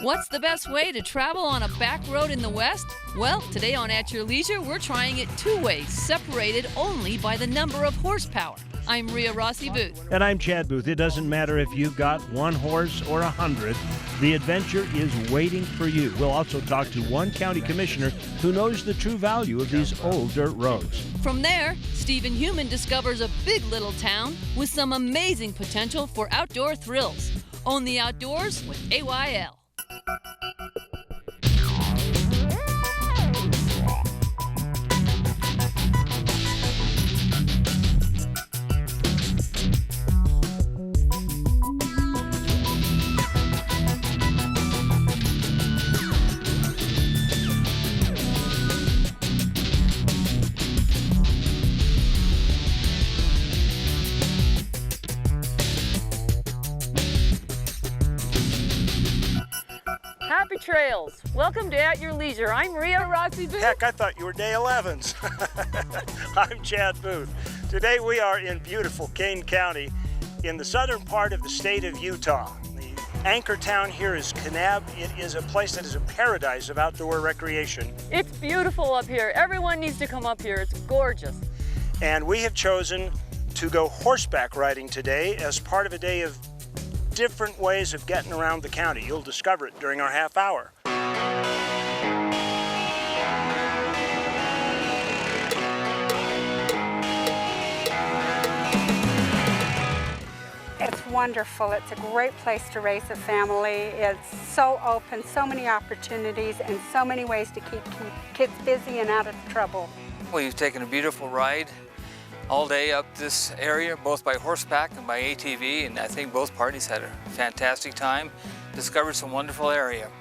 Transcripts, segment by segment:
What's the best way to travel on a back road in the West? Well, today on At Your Leisure, we're trying it two ways, separated only by the number of horsepower. I'm Ria Rossi Booth. And I'm Chad Booth. It doesn't matter if you've got 1 horse or 100. The adventure is waiting for you. We'll also talk to one county commissioner who knows the true value of these old dirt roads. From there, Stephen Human discovers a big little town with some amazing potential for outdoor thrills. Own the outdoors with AYL. Happy trails. Welcome to At Your Leisure. I'm Ria Rossi Booth. Heck, I thought you were day 11s. I'm Chad Booth. Today we are in beautiful Kane County in the southern part of the state of Utah. The anchor town here is Kanab. It is a place that is a paradise of outdoor recreation. It's beautiful up here. Everyone needs to come up here. It's gorgeous. And we have chosen to go horseback riding today as part of a day of different ways of getting around the county. You'll discover it during our half hour. It's wonderful. It's a great place to raise a family. It's so open, so many opportunities, and so many ways to keep kids busy and out of trouble. We've taken a beautiful ride all day up this area, both by horseback and by ATV, and I think both parties had a fantastic time, discovered some wonderful area.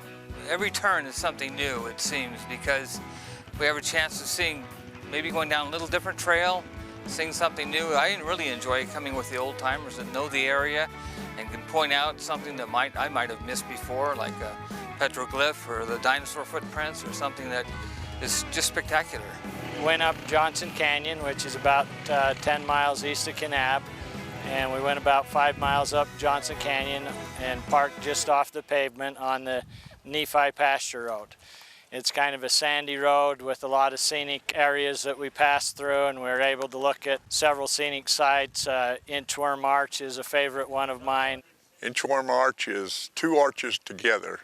Every turn is something new, it seems, because we have a chance of seeing, maybe going down a little different trail, seeing something new. I really enjoy coming with the old timers that know the area and can point out something that I might have missed before, like a petroglyph or the dinosaur footprints or something that is just spectacular. Went up Johnson Canyon, which is about 10 miles east of Kanab, and we went about 5 miles up Johnson Canyon and parked just off the pavement on the Nephi Pasture Road. It's kind of a sandy road with a lot of scenic areas that we passed through, and we were able to look at several scenic sites. Inchworm Arch is a favorite one of mine. Inchworm Arch is 2 arches together,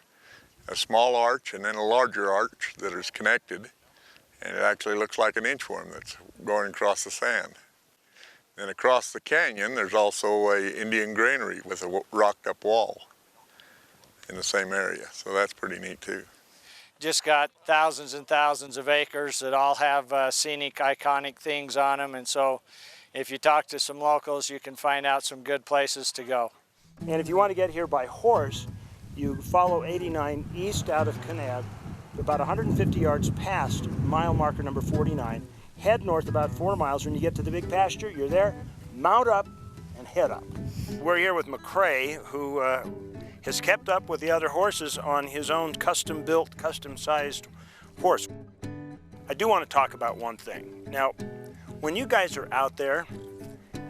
a small arch and then a larger arch that is connected. And it actually looks like an inchworm that's going across the sand. Then across the canyon, there's also an Indian granary with a rocked up wall in the same area. So that's pretty neat too. Just got thousands and thousands of acres that all have scenic, iconic things on them. And so if you talk to some locals, you can find out some good places to go. And if you want to get here by horse, you follow 89 east out of Kanab, about 150 yards past mile marker number 49. Head north about 4 miles. When you get to the big pasture, you're there, mount up and head up. We're here with McCrae, who has kept up with the other horses on his own custom-built, custom-sized horse. I do want to talk about one thing. Now, when you guys are out there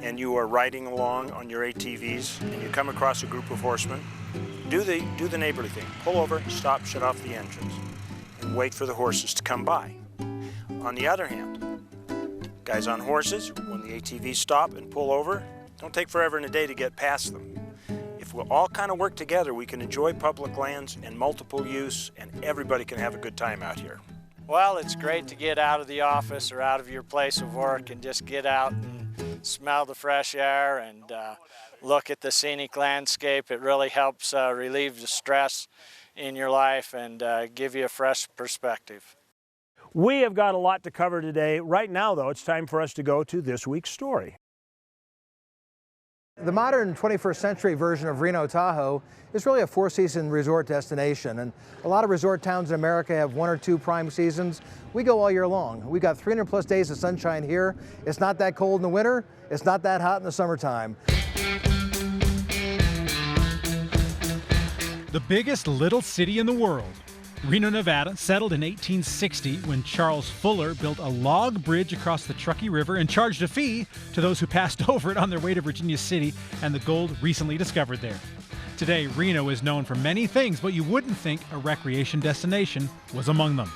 and you are riding along on your ATVs and you come across a group of horsemen, do the neighborly thing. Pull over, stop, shut off the engines, and wait for the horses to come by. On the other hand, guys on horses, when the ATVs stop and pull over, don't take forever and a day to get past them. If we'll all kind of work together, we can enjoy public lands and multiple use, and everybody can have a good time out here. Well, it's great to get out of the office or out of your place of work and just get out and smell the fresh air and look at the scenic landscape. It really helps relieve the stress in your life and give you a fresh perspective. We have got a lot to cover today. Right now, though, it's time for us to go to this week's story. The modern 21st century version of Reno, Tahoe is really a 4-season resort destination, and a lot of resort towns in America have 1 or 2 prime seasons. We go all year long. We've got 300 plus days of sunshine here. It's not that cold in the winter. It's not that hot in the summertime. The biggest little city in the world. Reno, Nevada, settled in 1860 when Charles Fuller built a log bridge across the Truckee River and charged a fee to those who passed over it on their way to Virginia City and the gold recently discovered there. Today, Reno is known for many things, but you wouldn't think a recreation destination was among them.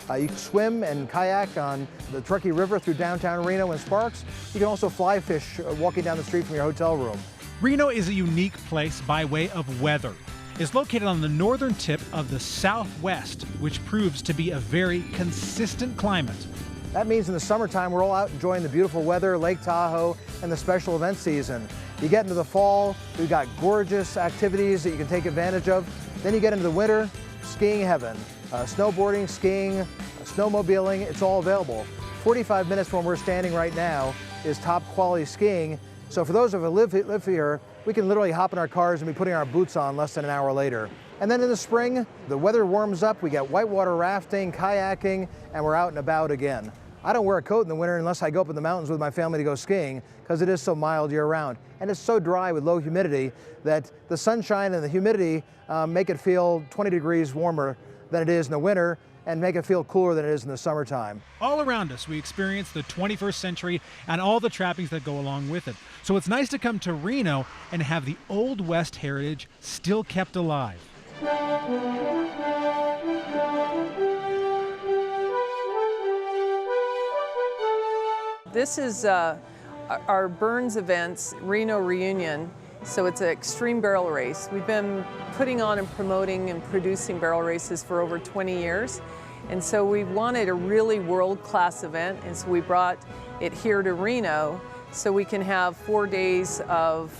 You can swim and kayak on the Truckee River through downtown Reno and Sparks. You can also fly fish walking down the street from your hotel room. Reno is a unique place by way of weather. It's located on the northern tip of the Southwest, which proves to be a very consistent climate. That means in the summertime, we're all out enjoying the beautiful weather, Lake Tahoe, and the special event season. You get into the fall, we've got gorgeous activities that you can take advantage of. Then you get into the winter, skiing heaven. Snowboarding, skiing, snowmobiling, it's all available. 45 minutes from where we're standing right now is top quality skiing. So for those of us who live here, we can literally hop in our cars and be putting our boots on less than an hour later. And then in the spring, the weather warms up, we get whitewater rafting, kayaking, and we're out and about again. I don't wear a coat in the winter unless I go up in the mountains with my family to go skiing because it is so mild year-round. And it's so dry with low humidity that the sunshine and the humidity make it feel 20 degrees warmer than it is in the winter and make it feel cooler than it is in the summertime. All around us, we experience the 21st century and all the trappings that go along with it. So it's nice to come to Reno and have the Old West heritage still kept alive. This is our Burns Events Reno reunion. So it's an extreme barrel race. We've been putting on and promoting and producing barrel races for over 20 years. And so we wanted a really world-class event, and so we brought it here to Reno so we can have 4 days of,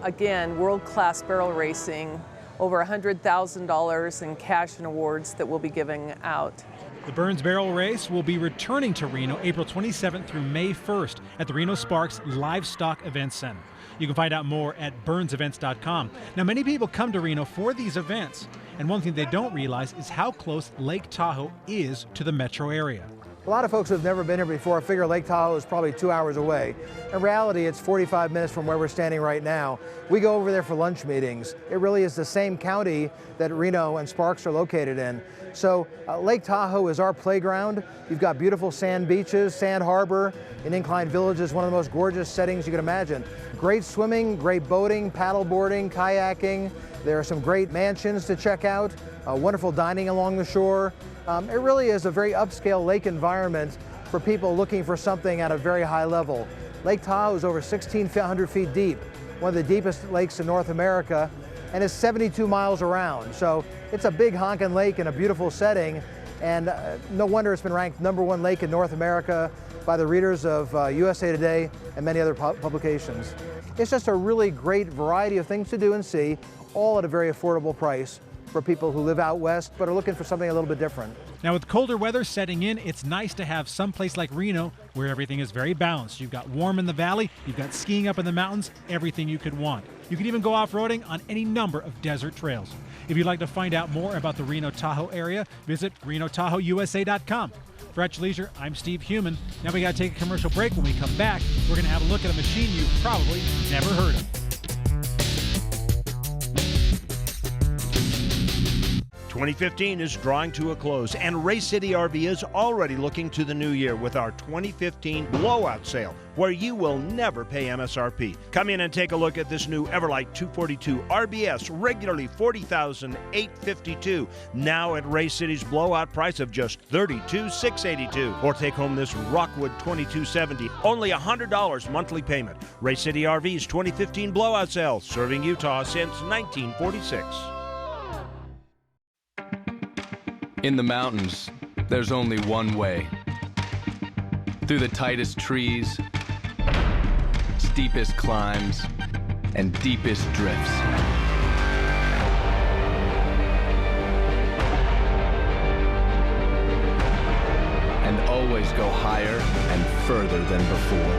again, world-class barrel racing, over $100,000 in cash and awards that we'll be giving out. The Burns Barrel Race will be returning to Reno April 27th through May 1st at the Reno Sparks Livestock Event Center. You can find out more at burnsevents.com. Now, many people come to Reno for these events, and one thing they don't realize is how close Lake Tahoe is to the metro area. A lot of folks who have never been here before figure Lake Tahoe is probably 2 hours away. In reality, it's 45 minutes from where we're standing right now. We go over there for lunch meetings. It really is the same county that Reno and Sparks are located in. So Lake Tahoe is our playground. You've got beautiful sand beaches, Sand Harbor, and Incline Village is one of the most gorgeous settings you can imagine. Great swimming, great boating, paddle boarding, kayaking. There are some great mansions to check out, wonderful dining along the shore. It really is a very upscale lake environment for people looking for something at a very high level. Lake Tahoe is over 1,600 feet deep, one of the deepest lakes in North America, and is 72 miles around. So it's a big honking lake in a beautiful setting, and no wonder it's been ranked #1 lake in North America by the readers of USA Today and many other publications. It's just a really great variety of things to do and see, all at a very affordable price for people who live out west but are looking for something a little bit different. Now, with colder weather setting in, it's nice to have some place like Reno where everything is very balanced. You've got warm in the valley, you've got skiing up in the mountains, everything you could want. You can even go off-roading on any number of desert trails. If you'd like to find out more about the Reno Tahoe area, visit renotahoeusa.com. For At Your Leisure, I'm Steve Human. Now we got to take a commercial break. When we come back, we're going to have a look at a machine you've probably never heard of. 2015 is drawing to a close, and Race City RV is already looking to the new year with our 2015 blowout sale, where you will never pay MSRP. Come in and take a look at this new Everlight 242 RBS, regularly $40,852, now at Race City's blowout price of just $32,682. Or take home this Rockwood 2270, only $100 monthly payment. Race City RV's 2015 blowout sale, serving Utah since 1946. In the mountains, there's only one way. Through the tightest trees, steepest climbs, and deepest drifts. And always go higher and further than before.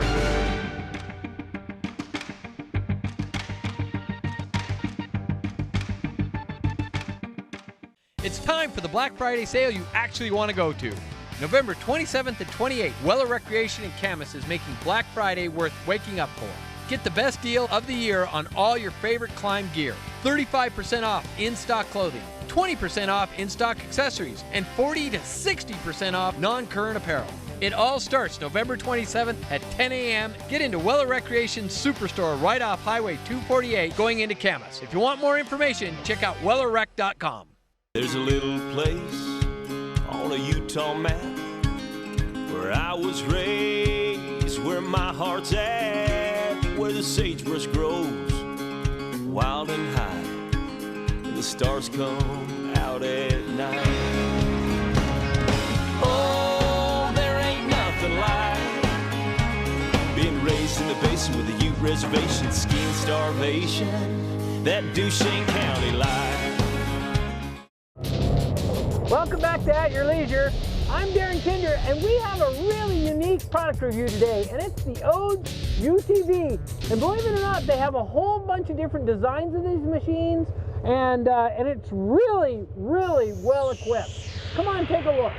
It's time for the Black Friday sale you actually want to go to. November 27th and 28th, Weller Recreation in Camas is making Black Friday worth waking up for. Get the best deal of the year on all your favorite climb gear. 35% off in-stock clothing, 20% off in-stock accessories, and 40 to 60% off non-current apparel. It all starts November 27th at 10 a.m. Get into Weller Recreation Superstore right off Highway 248 going into Camas. If you want more information, check out wellerrec.com. There's a little place on a Utah map where I was raised, where my heart's at, where the sagebrush grows wild and high, and the stars come out at night. Oh, there ain't nothing like being raised in the basin with a Ute reservation, skiing starvation, that Duchesne County life. Welcome back to At Your Leisure. I'm Darren Kinder, and we have a really unique product review today, and it's the ODES UTV. And believe it or not, they have a whole bunch of different designs of these machines, and it's really, really well equipped. Come on, take a look.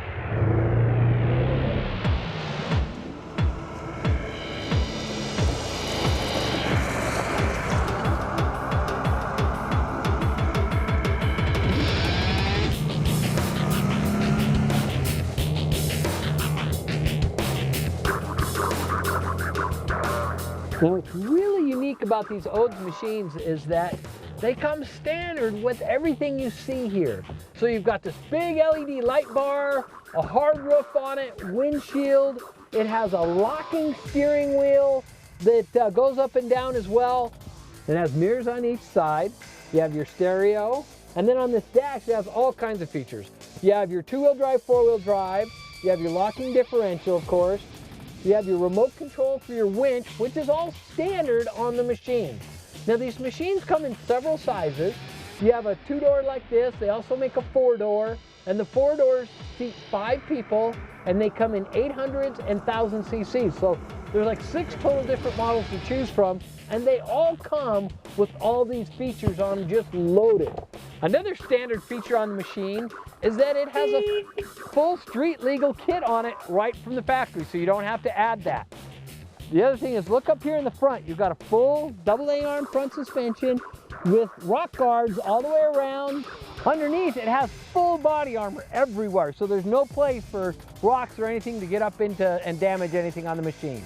Now, what's really unique about these ODES machines is that they come standard with everything you see here. So you've got this big LED light bar, a hard roof on it, windshield. It has a locking steering wheel that goes up and down as well. It has mirrors on each side. You have your stereo. And then on this dash, it has all kinds of features. You have your two-wheel drive, four-wheel drive. You have your locking differential, of course. You have your remote control for your winch, which is all standard on the machine. Now, these machines come in several sizes. You have a two-door like this. They also make a four-door, and the four doors seat 5 people, and they come in 800s and 1000 cc's. So there's like 6 total different models to choose from, and they all come with all these features on them just loaded. Another standard feature on the machine is that it has a full street legal kit on it right from the factory, so you don't have to add that. The other thing is, look up here in the front. You've got a full AA arm front suspension with rock guards all the way around. Underneath, it has full body armor everywhere, so there's no place for rocks or anything to get up into and damage anything on the machine.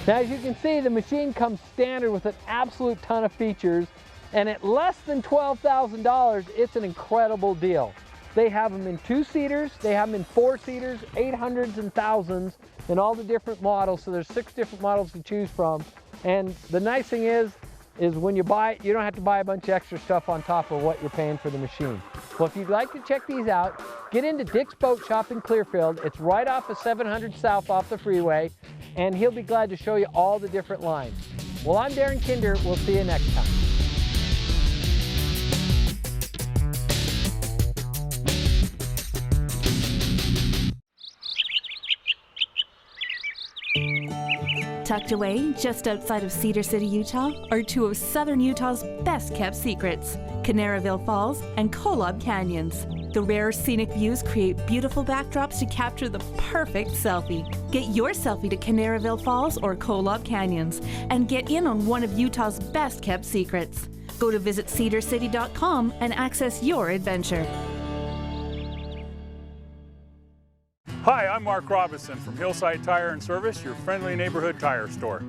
Now, as you can see, the machine comes standard with an absolute ton of features, and at less than $12,000, it's an incredible deal. They have them in 2-seaters, they have them in 4-seaters, 800s and 1000s, and all the different models, so there's 6 different models to choose from. And the nice thing is when you buy it, you don't have to buy a bunch of extra stuff on top of what you're paying for the machine. Well, if you'd like to check these out, get into Dick's Boat Shop in Clearfield. It's right off of 700 South off the freeway, and he'll be glad to show you all the different lines. Well, I'm Darren Kinder. We'll see you next time. Tucked away just outside of Cedar City, Utah, are 2 of southern Utah's best-kept secrets, Canaraville Falls and Kolob Canyons. The rare scenic views create beautiful backdrops to capture the perfect selfie. Get your selfie to Canaraville Falls or Kolob Canyons and get in on one of Utah's best-kept secrets. Go to visitcedarcity.com and access your adventure. Hi, I'm Mark Robinson from Hillside Tire and Service, your friendly neighborhood tire store.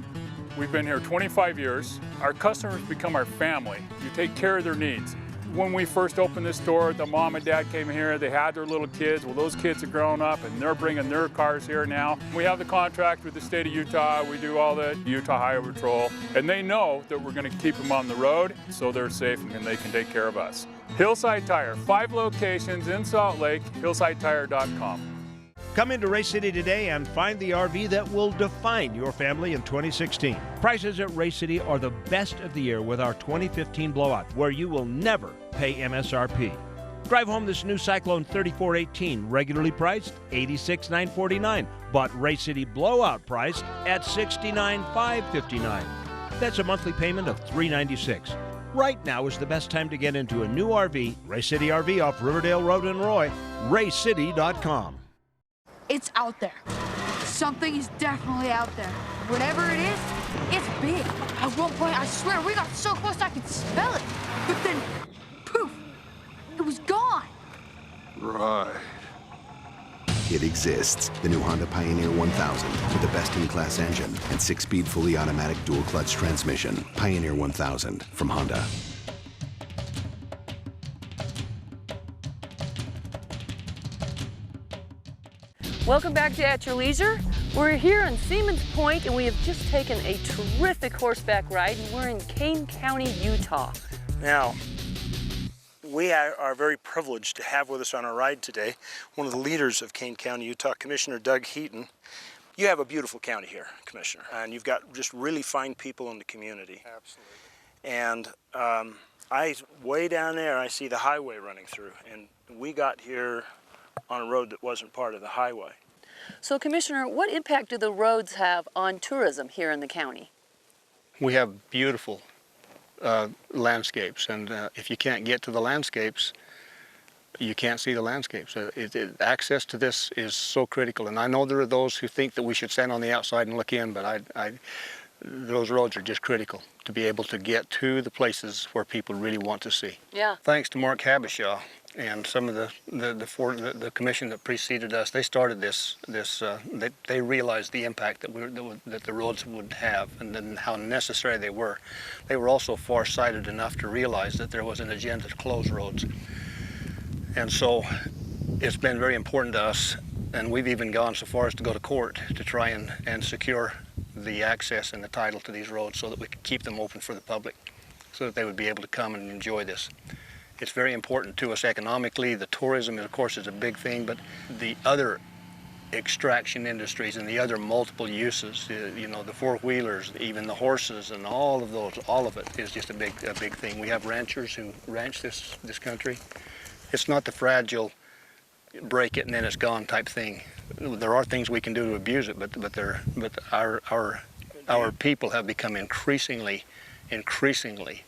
We've been here 25 years. Our customers become our family. You take care of their needs. When we first opened this store, the mom and dad came here, they had their little kids. Well, those kids have grown up and they're bringing their cars here now. We have the contract with the state of Utah. We do all the Utah Highway Patrol, and they know that we're going to keep them on the road so they're safe and they can take care of us. Hillside Tire, 5 locations in Salt Lake, hillsidetire.com. Come into Race City today and find the RV that will define your family in 2016. Prices at Race City are the best of the year with our 2015 blowout, where you will never pay MSRP. Drive home this new Cyclone 3418, regularly priced $86,949, but Race City blowout priced at $69,559. That's a monthly payment of $396. Right now is the best time to get into a new RV. Race City RV off Riverdale Road in Roy, racecity.com. It's out there, Something is definitely out there. Whatever it is, it's big. At one point, I swear, we got so close I could smell it. But then, poof, it was gone. Right. It exists. The new Honda Pioneer 1000 with the best-in-class engine and 6-speed fully automatic dual-clutch transmission. Pioneer 1000 from Honda. Welcome back to At Your Leisure. We're here on Seaman's Point, and we have just taken a terrific horseback ride, and we're in Kane County, Utah. Now, we are very privileged to have with us on our ride today one of the leaders of Kane County, Utah, Commissioner Doug Heaton. You have a beautiful county here, Commissioner, and you've got just really fine people in the community. Absolutely. And way down there, I see the highway running through, and we got here on a road that wasn't part of the highway. So, Commissioner, what impact do the roads have on tourism here in the county? We have beautiful landscapes, and if you can't get to the landscapes, you can't see the landscapes. Access to this is so critical, and I know there are those who think that we should stand on the outside and look in, but those roads are just critical to be able to get to the places where people really want to see. Yeah. Thanks to Mark Habishaw and some of the commission that preceded us, they started this. They realized the impact that the roads would have, and then how necessary they were. They were also far-sighted enough to realize that there was an agenda to close roads, and so it's been very important to us. And we've even gone so far as to go to court to try and secure the access and the title to these roads so that we could keep them open for the public, so that they would be able to come and enjoy this. It's very important to us economically. The tourism, of course, is a big thing, but the other extraction industries and the other multiple uses, you know, the four-wheelers, even the horses and all of those, all of it is just a big thing. We have ranchers who ranch this country. It's not the fragile break it and then it's gone type thing. There are things we can do to abuse it, but our people have become increasingly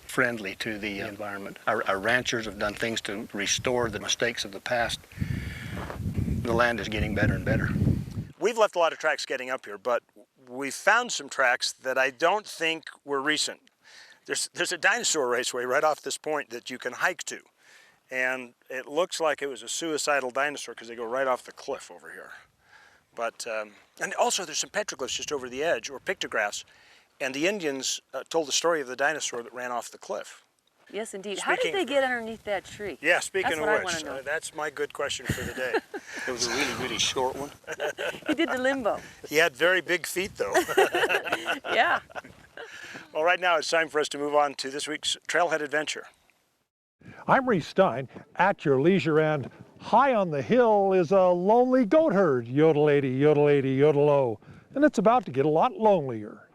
friendly to the environment. Our ranchers have done things to restore the mistakes of the past. The land is getting better and better. We've left a lot of tracks getting up here, but we found some tracks that I don't think were recent. There's a dinosaur raceway right off this point that you can hike to. And it looks like it was a suicidal dinosaur because they go right off the cliff over here. But, and also there's some petroglyphs just over the edge, or pictographs. And the Indians told the story of the dinosaur that ran off the cliff. Yes, indeed. How did they get underneath that tree? Yeah, speaking of which, know. That's my good question for the day. It was a really, really short one. He did the limbo. He had very big feet, though. Yeah. Well, right now it's time for us to move on to this week's Trailhead Adventure. I'm Reece Stein, at your leisure, and high on the hill is a lonely goat herd. Yodel-80, yodel-80, yodel-o. And it's about to get a lot lonelier.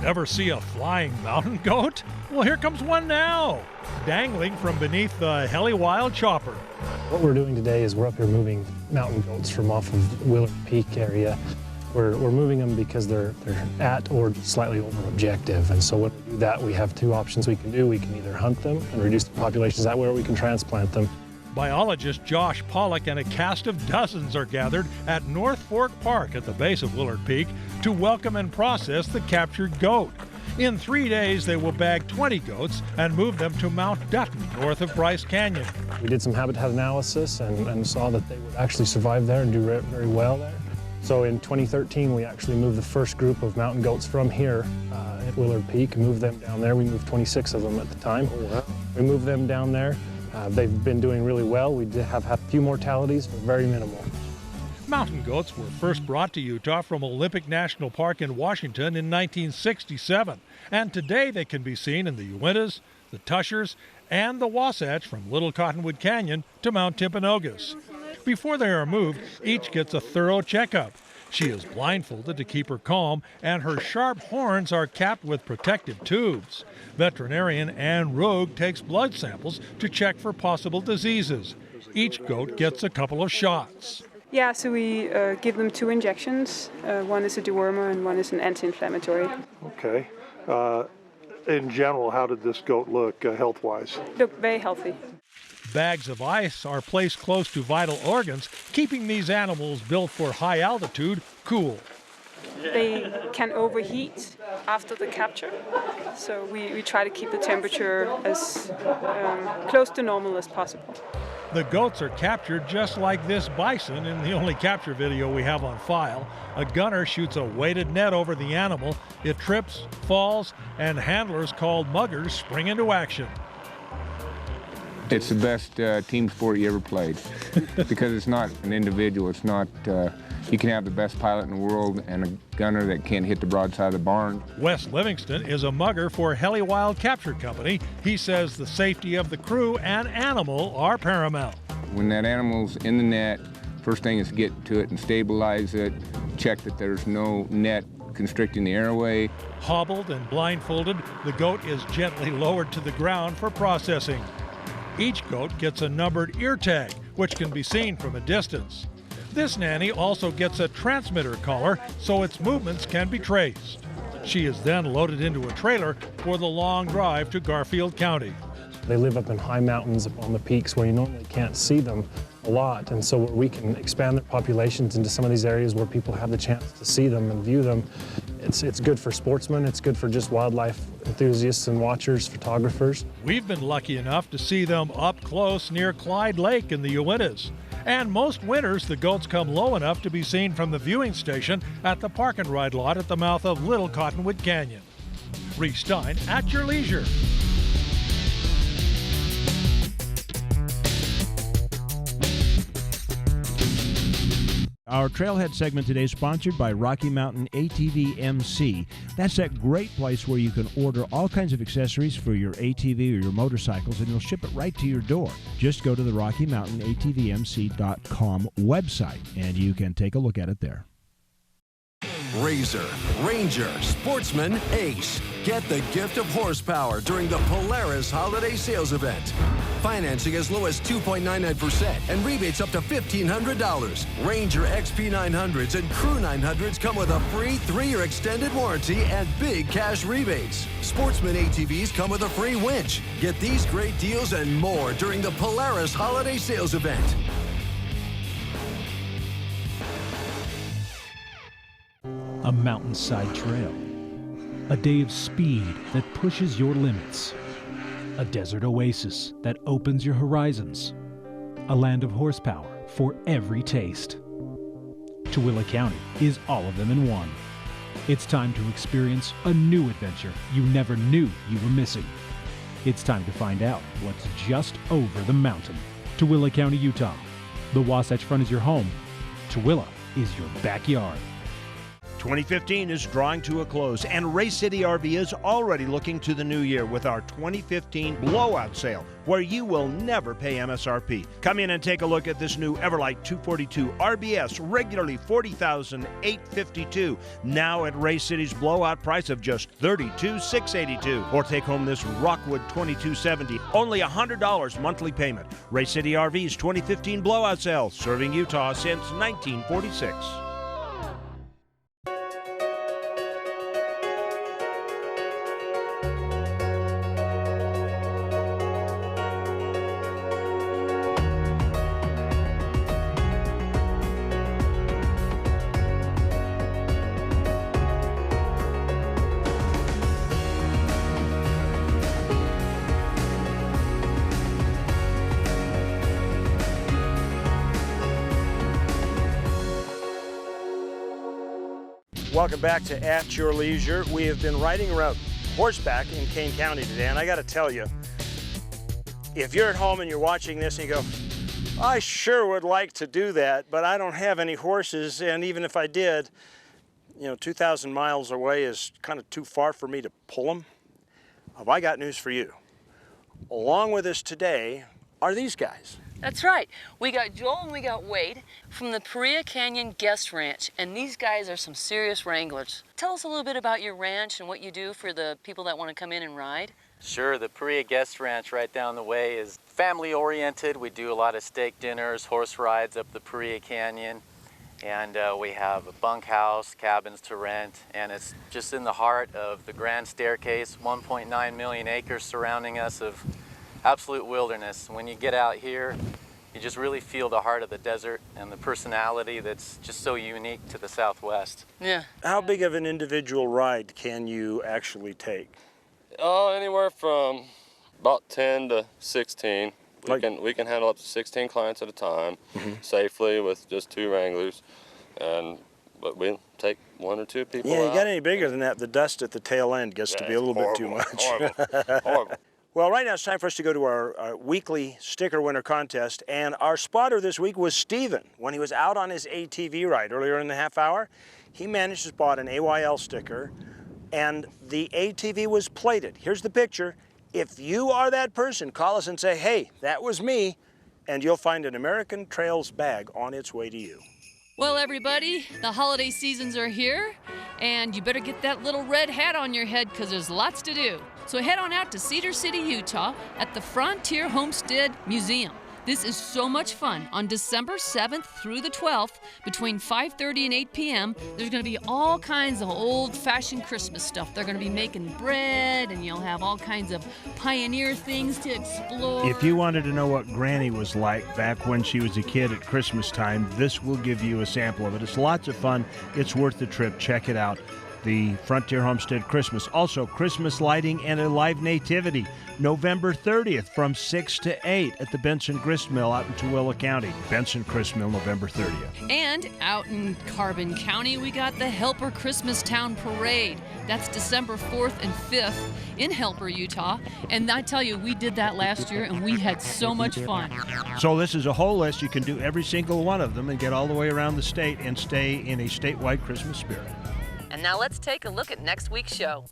Ever see a flying mountain goat? Well, here comes one now, dangling from beneath the heli-wild chopper. What we're doing today is we're up here moving mountain goats from off of Willard Peak area. We're moving them because they're at or slightly over objective. And so when we do that, we have two options we can do. We can either hunt them and reduce the populations that way, or we can transplant them. Biologist Josh Pollock and a cast of dozens are gathered at North Fork Park at the base of Willard Peak to welcome and process the captured goat. In 3 days, they will bag 20 goats and move them to Mount Dutton, north of Bryce Canyon. We did some habitat analysis and saw that they would actually survive there and do very well there. So in 2013, we actually moved the first group of mountain goats from here at Willard Peak and moved them down there. We moved 26 of them at the time. Oh, wow. We moved them down there. They've been doing really well. We did have had a few mortalities, but very minimal. Mountain goats were first brought to Utah from Olympic National Park in Washington in 1967. And today they can be seen in the Uintas, the Tushers, and the Wasatch from Little Cottonwood Canyon to Mount Timpanogos. Before they are moved, each gets a thorough checkup. She is blindfolded to keep her calm, and her sharp horns are capped with protective tubes. Veterinarian Ann Rogue takes blood samples to check for possible diseases. Each goat gets a couple of shots. Yeah, so we give them 2 injections. One is a dewormer and one is an anti-inflammatory. Okay. In general, how did this goat look health-wise? Look very healthy. Bags of ice are placed close to vital organs, keeping these animals built for high altitude cool. They can overheat after the capture, so we try to keep the temperature as close to normal as possible. The goats are captured just like this bison in the only capture video we have on file. A gunner shoots a weighted net over the animal. It trips, falls, and handlers called muggers spring into action. It's the best team sport you ever played because it's not an individual. It's not, you can have the best pilot in the world and a gunner that can't hit the broadside of the barn. Wes Livingston is a mugger for Heli Wild Capture Company. He says the safety of the crew and animal are paramount. When that animal's in the net, first thing is to get to it and stabilize it, check that there's no net constricting the airway. Hobbled and blindfolded, the goat is gently lowered to the ground for processing. Each goat gets a numbered ear tag, which can be seen from a distance. This nanny also gets a transmitter collar so its movements can be traced. She is then loaded into a trailer for the long drive to Garfield County. They live up in high mountains up on the peaks where you normally can't see them a lot, and so we can expand their populations into some of these areas where people have the chance to see them and view them. It's good for sportsmen, it's good for just wildlife enthusiasts and watchers, photographers. We've been lucky enough to see them up close near Clyde Lake in the Uintas. And most winters, the goats come low enough to be seen from the viewing station at the park and ride lot at the mouth of Little Cottonwood Canyon. Reece Stein, at your leisure. Our Trailhead segment today is sponsored by Rocky Mountain ATV MC. That's that great place where you can order all kinds of accessories for your ATV or your motorcycles, and they'll ship it right to your door. Just go to the Rocky Mountain ATVMC.com website, and you can take a look at it there. Razor, Ranger, Sportsman, Ace. Get the gift of horsepower during the Polaris Holiday Sales Event. Financing as low as 2.99% and rebates up to $1,500. Ranger XP 900s and Crew 900s come with a free 3-year extended warranty and big cash rebates. Sportsman ATVs come with a free winch. Get these great deals and more during the Polaris Holiday Sales Event. A mountainside trail, a day of speed that pushes your limits, a desert oasis that opens your horizons, a land of horsepower for every taste. Tooele County is all of them in one. It's time to experience a new adventure you never knew you were missing. It's time to find out what's just over the mountain. Tooele County, Utah. The Wasatch Front is your home. Tooele is your backyard. 2015 is drawing to a close, and Race City RV is already looking to the new year with our 2015 blowout sale, where you will never pay MSRP. Come in and take a look at this new Everlight 242 RBS, regularly $40,852, now at Race City's blowout price of just $32,682. Or take home this Rockwood 2270, only $100 monthly payment. Race City RV's 2015 blowout sale, serving Utah since 1946. Welcome back to At Your Leisure. We have been riding around horseback in Kane County today, and I got to tell you, if you're at home and you're watching this and you go, I sure would like to do that, but I don't have any horses, and even if I did, 2,000 miles away is kind of too far for me to pull them. Have I got news for you? Along with us today are these guys. That's right. We got Joel and we got Wade from the Paria Canyon Guest Ranch, and these guys are some serious wranglers. Tell us a little bit about your ranch and what you do for the people that want to come in and ride. Sure, the Paria Guest Ranch right down the way is family oriented. We do a lot of steak dinners, horse rides up the Paria Canyon, and we have a bunkhouse, cabins to rent, and it's just in the heart of the Grand Staircase, 1.9 million acres surrounding us of absolute wilderness. When you get out here, you just really feel the heart of the desert and the personality that's just so unique to the Southwest. Yeah. How big of an individual ride can you actually take? Anywhere from about 10 to 16. We can handle up to 16 clients at a time safely with just 2 wranglers, but we'll take 1 or 2 people Yeah, you out. get any bigger than that, the dust at the tail end gets to be a little bit too much. Horrible. Well, right now it's time for us to go to our weekly sticker winner contest, and our spotter this week was Steven. When he was out on his ATV ride earlier in the half hour, he managed to spot an AYL sticker, and the ATV was plated. Here's the picture. If you are that person, call us and say, hey, that was me, and you'll find an American Trails bag on its way to you. Well, everybody, the holiday seasons are here, and you better get that little red hat on your head because there's lots to do. So head on out to Cedar City, Utah at the Frontier Homestead Museum. This is so much fun. On December 7th through the 12th, between 5:30 and 8 p.m., there's going to be all kinds of old-fashioned Christmas stuff. They're going to be making bread, and you'll have all kinds of pioneer things to explore. If you wanted to know what Granny was like back when she was a kid at Christmas time, this will give you a sample of it. It's lots of fun. It's worth the trip. Check it out. The Frontier Homestead Christmas. Also, Christmas lighting and a live nativity. November 30th from 6 to 8 at the Benson Grist Mill out in Tooele County. Benson Grist Mill, November 30th. And out in Carbon County, we got the Helper Christmas Town Parade. That's December 4th and 5th in Helper, Utah. And I tell you, we did that last year, and we had so much fun. So this is a whole list. You can do every single one of them and get all the way around the state and stay in a statewide Christmas spirit. And now let's take a look at next week's show.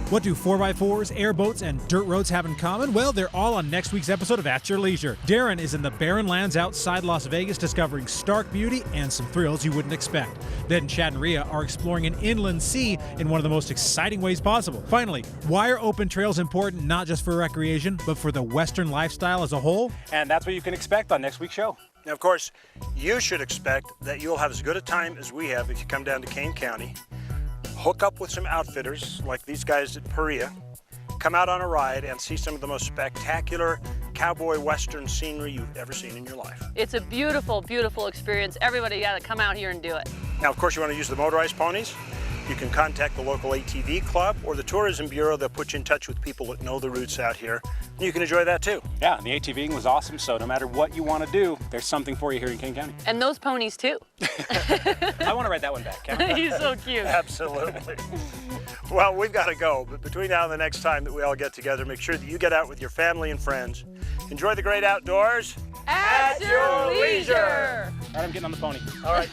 What do 4x4s, airboats, and dirt roads have in common? Well, they're all on next week's episode of At Your Leisure. Darren is in the barren lands outside Las Vegas discovering stark beauty and some thrills you wouldn't expect. Then Chad and Ria are exploring an inland sea in one of the most exciting ways possible. Finally, why are open trails important not just for recreation, but for the Western lifestyle as a whole? And that's what you can expect on next week's show. Now, of course, you should expect that you'll have as good a time as we have if you come down to Kane County, hook up with some outfitters like these guys at Perea, come out on a ride and see some of the most spectacular cowboy western scenery you've ever seen in your life. It's a beautiful, beautiful experience. Everybody got to come out here and do it. Now, of course, you want to use the motorized ponies. You can contact the local ATV club or the Tourism Bureau. They'll put you in touch with people that know the routes out here. And you can enjoy that too. Yeah, the ATVing was awesome, so no matter what you want to do, there's something for you here in Kane County. And those ponies too. I want to ride that one back, Kevin. He's so cute. Absolutely. Well, we've got to go, but between now and the next time that we all get together, make sure that you get out with your family and friends. Enjoy the great outdoors. At your leisure. All right, I'm getting on the pony. All right.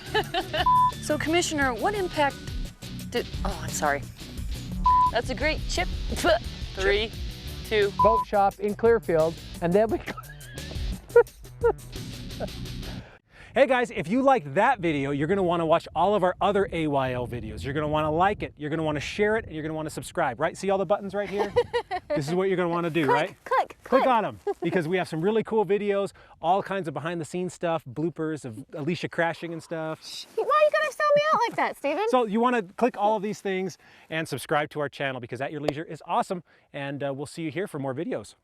So, Commissioner, what impact did... Oh, I'm sorry. That's a great chip. 3, 2... Boat shop in Clearfield, and then we... Hey guys, if you like that video, you're gonna wanna watch all of our other AYL videos. You're gonna wanna like it, you're gonna wanna share it, and you're gonna wanna subscribe, right? See all the buttons right here? This is what you're gonna wanna do, right? Click on them, because we have some really cool videos, all kinds of behind the scenes stuff, bloopers of Alicia crashing and stuff. Why are you gonna sell me out like that, Steven? So you wanna click all of these things and subscribe to our channel because At Your Leisure is awesome, and we'll see you here for more videos.